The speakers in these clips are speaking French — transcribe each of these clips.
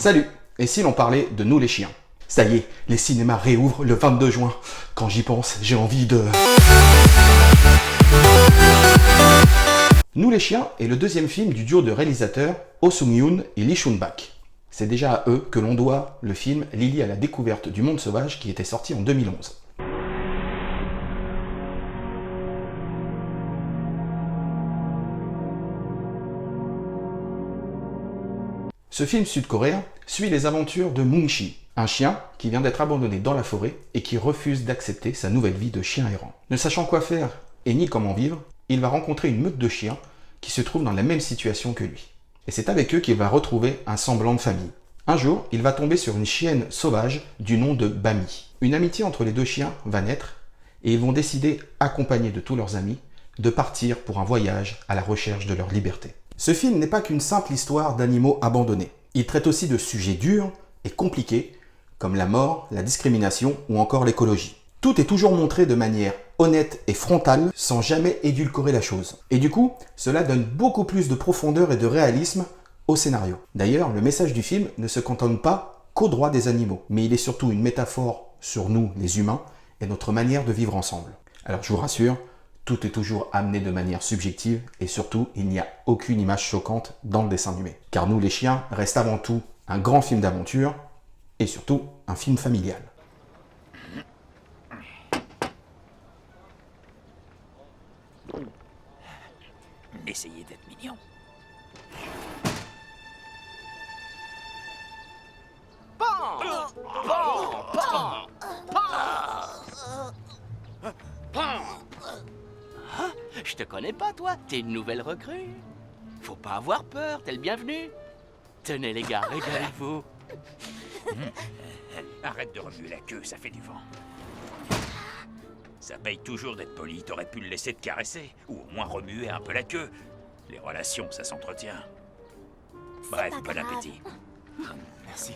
Salut! Et si l'on parlait de Nous les chiens? Ça y est, les cinémas réouvrent le 22 juin. Quand j'y pense, j'ai envie de... Nous les chiens est le deuxième film du duo de réalisateurs Oh Sung-yoon et Lee Chun-bak. C'est déjà à eux que l'on doit le film Lily à la découverte du monde sauvage qui était sorti en 2011. Ce film sud-coréen suit les aventures de Moon-shi, un chien qui vient d'être abandonné dans la forêt et qui refuse d'accepter sa nouvelle vie de chien errant. Ne sachant quoi faire et ni comment vivre, il va rencontrer une meute de chiens qui se trouvent dans la même situation que lui. Et c'est avec eux qu'il va retrouver un semblant de famille. Un jour, il va tomber sur une chienne sauvage du nom de Bami. Une amitié entre les deux chiens va naître et ils vont décider, accompagnés de tous leurs amis, de partir pour un voyage à la recherche de leur liberté. Ce film n'est pas qu'une simple histoire d'animaux abandonnés. Il traite aussi de sujets durs et compliqués comme la mort, la discrimination ou encore l'écologie. Tout est toujours montré de manière honnête et frontale sans jamais édulcorer la chose. Et du coup, cela donne beaucoup plus de profondeur et de réalisme au scénario. D'ailleurs, le message du film ne se cantonne pas qu'aux droits des animaux, mais il est surtout une métaphore sur nous, les humains, et notre manière de vivre ensemble. Alors je vous rassure, tout est toujours amené de manière subjective et surtout, il n'y a aucune image choquante dans le dessin animé. Car Nous les chiens reste avant tout un grand film d'aventure et surtout un film familial. Essayez d'être mignon. Je te connais pas, toi. T'es une nouvelle recrue. Faut pas avoir peur, t'es le bienvenu. Tenez, les gars, régalez-vous. Arrête de remuer la queue, ça fait du vent. Ça paye toujours d'être poli, t'aurais pu le laisser te caresser. Ou au moins remuer un peu la queue. Les relations, ça s'entretient. Bref, bon appétit. Merci.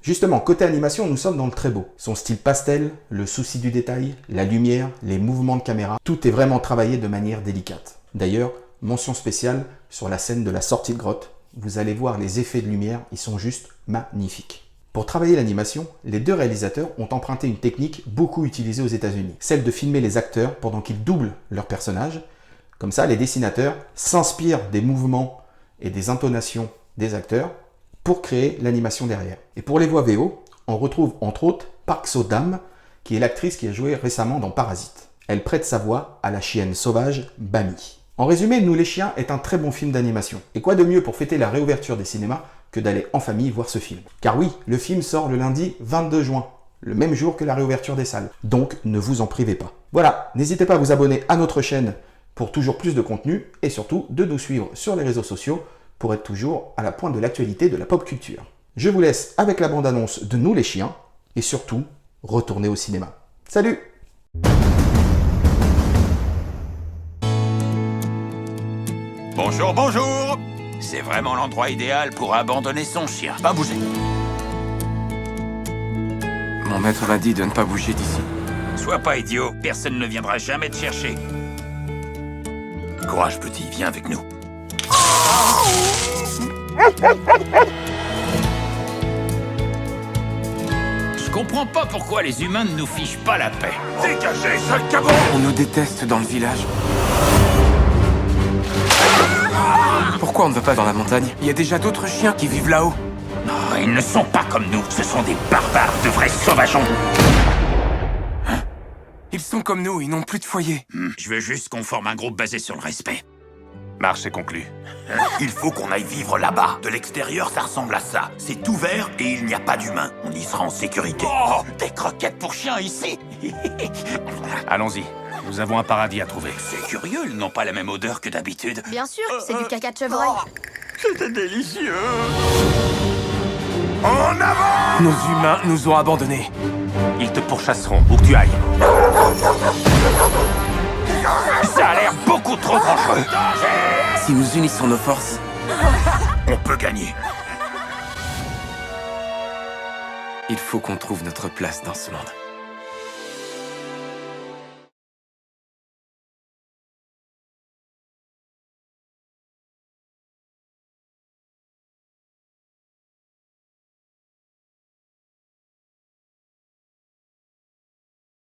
Justement, côté animation, nous sommes dans le très beau. Son style pastel, le souci du détail, la lumière, les mouvements de caméra, tout est vraiment travaillé de manière délicate. D'ailleurs, mention spéciale sur la scène de la sortie de grotte. Vous allez voir les effets de lumière, ils sont juste magnifiques. Pour travailler l'animation, les deux réalisateurs ont emprunté une technique beaucoup utilisée aux États-Unis, celle de filmer les acteurs pendant qu'ils doublent leurs personnages. Comme ça, les dessinateurs s'inspirent des mouvements et des intonations des acteurs pour créer l'animation derrière. Et pour les voix VO, on retrouve entre autres Park So-dam, qui est l'actrice qui a joué récemment dans Parasite. Elle prête sa voix à la chienne sauvage Bami. En résumé, Nous les chiens est un très bon film d'animation. Et quoi de mieux pour fêter la réouverture des cinémas que d'aller en famille voir ce film. Car oui, le film sort le lundi 22 juin, le même jour que la réouverture des salles. Donc ne vous en privez pas. Voilà, n'hésitez pas à vous abonner à notre chaîne pour toujours plus de contenu et surtout de nous suivre sur les réseaux sociaux pour être toujours à la pointe de l'actualité de la pop culture. Je vous laisse avec la bande-annonce de Nous les chiens et surtout, retournez au cinéma. Salut! Bonjour, bonjour. C'est vraiment l'endroit idéal pour abandonner son chien. Pas bouger. Mon maître m'a dit de ne pas bouger d'ici. Sois pas idiot, personne ne viendra jamais te chercher. Courage, petit, viens avec nous. Je comprends pas pourquoi les humains ne nous fichent pas la paix. Dégagez, sale cabot! On nous déteste dans le village. Pourquoi on ne va pas dans la montagne? Il y a déjà d'autres chiens qui vivent là-haut. Non, ils ne sont pas comme nous. Ce sont des barbares, de vrais sauvageons. Ils sont comme nous, ils n'ont plus de foyer. Je veux juste qu'on forme un groupe basé sur le respect. Marche est conclue. Il faut qu'on aille vivre là-bas. De l'extérieur, ça ressemble à ça. C'est ouvert et il n'y a pas d'humains. On y sera en sécurité. Oh, des croquettes pour chiens ici. Allons-y, nous avons un paradis à trouver. C'est curieux, ils n'ont pas la même odeur que d'habitude. Bien sûr, c'est du caca de chevreuil. C'était délicieux. En avant! Nos humains nous ont abandonnés. Ils te pourchasseront, où que tu ailles. Ça a l'air beaucoup trop dangereux. Si nous unissons nos forces, On peut gagner. il faut qu'on trouve notre place dans ce monde.